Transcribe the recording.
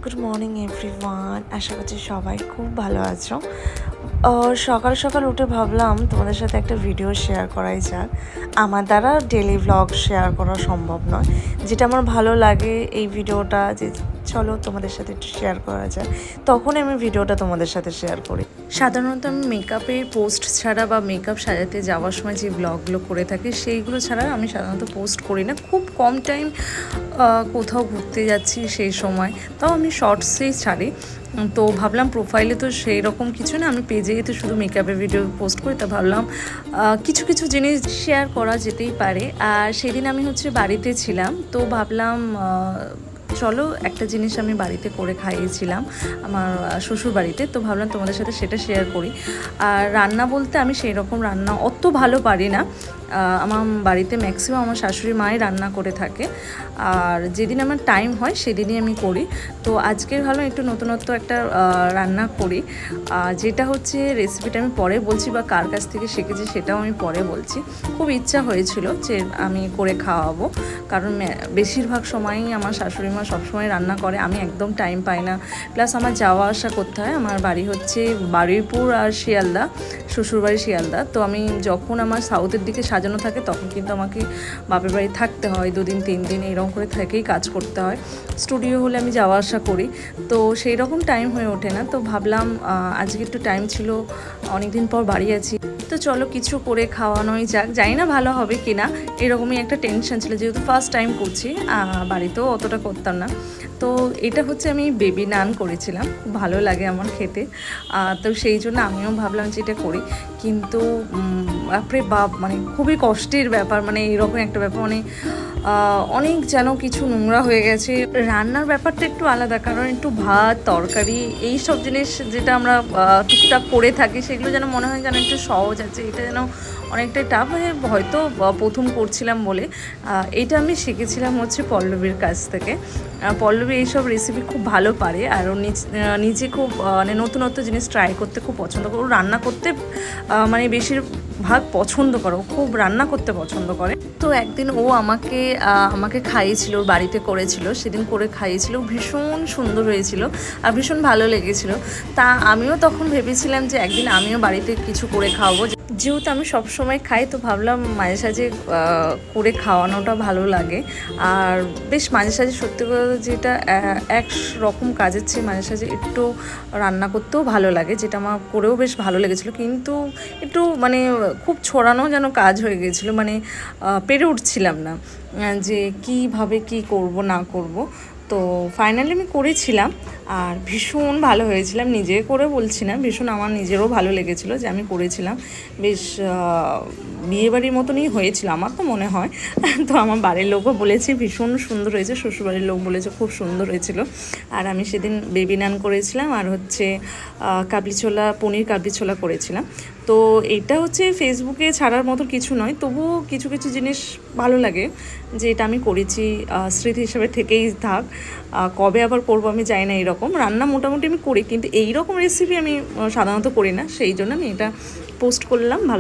Good morning everyone, আশা করছি সবাই খুব ভালো আছো। সকাল সকাল উঠে ভাবলাম তোমাদের সাথে একটা ভিডিও শেয়ার করাই যাক। আমার দ্বারা ডেলি ভ্লগ শেয়ার করা সম্ভব নয়, যেটা আমার ভালো লাগে এই ভিডিওটা যে চলো তোমাদের সাথে একটু শেয়ার করা যায়, তখন আমি ভিডিওটা তোমাদের সাথে শেয়ার করি। সাধারণত আমি মেকআপের পোস্ট ছাড়া বা মেকআপ সাজাতে যাওয়ার সময় যে ব্লগগুলো করে থাকি সেইগুলো ছাড়া আমি সাধারণত পোস্ট করি না। খুব কম টাইম কোথাও ঘুরতে যাচ্ছি সেই সময় তাও আমি শর্টসেই ছাড়ি। তো ভাবলাম প্রোফাইলে তো সেই রকম কিছু না, আমি পেজেই তো শুধু মেকআপের ভিডিও পোস্ট করি, তা ভাবলাম কিছু কিছু জিনিস শেয়ার করা যেতেই পারে। আর সেদিন আমি বাড়িতে ছিলাম, তো ভাবলাম চলো একটা জিনিস আমি বাড়িতে করে খাইয়েছিলাম আমার শ্বশুর বাড়িতে, তো ভাবলাম তোমাদের সাথে সেটা শেয়ার করি। আর রান্না বলতে আমি সেই রকম রান্না অত ভালো পারি না। আমার বাড়িতে ম্যাক্সিমাম আমার শাশুড়ি মাই রান্না করে থাকে, আর যেদিন আমার টাইম হয় সেদিনই আমি করি। তো আজকে ভালো একটু নতুনত্ব একটা রান্না করি, যেটা রেসিপিটা আমি পরে বলছি, বা কার কাছ থেকে শিখেছি সেটাও আমি পরে বলছি। খুব ইচ্ছা হয়েছিল যে আমি করে খাওয়াবো, কারণ বেশিরভাগ সময়ই আমার শাশুড়ি মা সবসময় রান্না করে, আমি একদম টাইম পাই না। প্লাস আমার যাওয়া আসা করতে হয়, আমার বাড়ি বারুইপুর আর শিয়ালদা, শ্বশুরবাড়ি শিয়ালদা। তো আমি যখন আমার সাউথের দিকে সাজানো থাকে তখন কিন্তু আমাকে বাপের বাড়ি থাকতে হয় 2 দিন 3 দিন এরকম করে থেকেই কাজ করতে হয়। স্টুডিও হলে আমি যাওয়া আসা করি, তো সেই রকম টাইম হয়ে ওঠে না। তো ভাবলাম আজকে একটু টাইম ছিল, অনেক দিন পর বাড়ি আছি, তো চলো কিছু করে খাওয়ানোই যাক। জানি না ভালো হবে কি না, এরকমই একটা টেনশন ছিল, যেহেতু ফার্স্ট টাইম করছি, বাড়িতেও অতটা করতাম না। তো এটা আমি বেবি নান করেছিলাম, খুব ভালো লাগে আমার খেতে। তো সেই জন্য আমিও ভাবলাম যে এটা করি, কিন্তু বাপরে বাপ, মানে খুবই কষ্টের ব্যাপার, মানে এরকম একটা ব্যাপার, মানে অনেক যেন কিছু নোংরা হয়ে গেছে। রান্নার ব্যাপারটা একটু আলাদা, কারণ একটু ভাত তরকারি এই সব জিনিস যেটা আমরা টুকটাক করে থাকি, সেগুলো যেন মনে হয় যেন একটু সহজ আছে, এটা যেন অনেকটাই টাফ। হয়তো প্রথম করছিলাম বলে। এইটা আমি শিখেছিলাম পল্লবীর কাছ থেকে। পল্লবী এইসব রেসিপি খুব ভালো পারে, আর ও নিজে খুব মানে নতুনত্ব জিনিস ট্রাই করতে খুব পছন্দ করে, রান্না করতে মানে বেশিরভাগ পছন্দ করে, ও খুব রান্না করতে পছন্দ করে। তো একদিন ও আমাকে খাইয়েছিল, ওর বাড়িতে করেছিল, সেদিন করে খাইয়েছিল, ভীষণ সুন্দর হয়েছিল আর ভীষণ ভালো লেগেছিল। তা আমিও তখন ভেবেছিলাম যে একদিন আমিও বাড়িতে কিছু করে খাওয়াবো, যেহেতু আমি সবসময় খাই, তো ভাবলাম মাঝে সাঝে করে খাওয়ানোটা ভালো লাগে। আর বেশ মাঝে সাঝে সত্যি কথা যেটা এক রকম কাজের চেয়ে মাঝে সাঝে একটু রান্না করতেও ভালো লাগে, যেটা আমার করেও বেশ ভালো লেগেছিলো। কিন্তু একটু মানে খুব ছড়ানো যেন কাজ হয়ে গেছিলো, মানে পেরে উঠছিলাম না যে কীভাবে কি করব না করব। তো ফাইনালি আমি করেছিলাম, আর ভীষণ ভালো হয়েছিলাম, নিজে করে বলছি না, ভীষণ আমার নিজেরও ভালো লেগেছিলো যে আমি করেছিলাম। বেশ বিয়েবাড়ির মতনই হয়েছিল আমার তো মনে হয়। তো আমার বাড়ির লোকও বলেছে ভীষণ সুন্দর হয়েছে, শ্বশুরবাড়ির লোক বলেছে খুব সুন্দর হয়েছিল। আর আমি সেদিন বেবি নান করেছিলাম, আর কাবলি ছোলা, পনির কাবলি ছোলা করেছিলাম। তো এটা ফেসবুকে ছাড়ার মতো কিছু নয়, তবুও কিছু কিছু জিনিস ভালো লাগে যে এটা আমি করেছি, স্মৃতি হিসেবে থেকেই থাক। কবে আবার করবো আমি জানি না। এইরকম রান্না মোটামুটি আমি করি, কিন্তু এই রকম রেসিপি আমি সাধারণত করি না, সেই জন্য আমি এটা পোস্ট করলাম। ভালো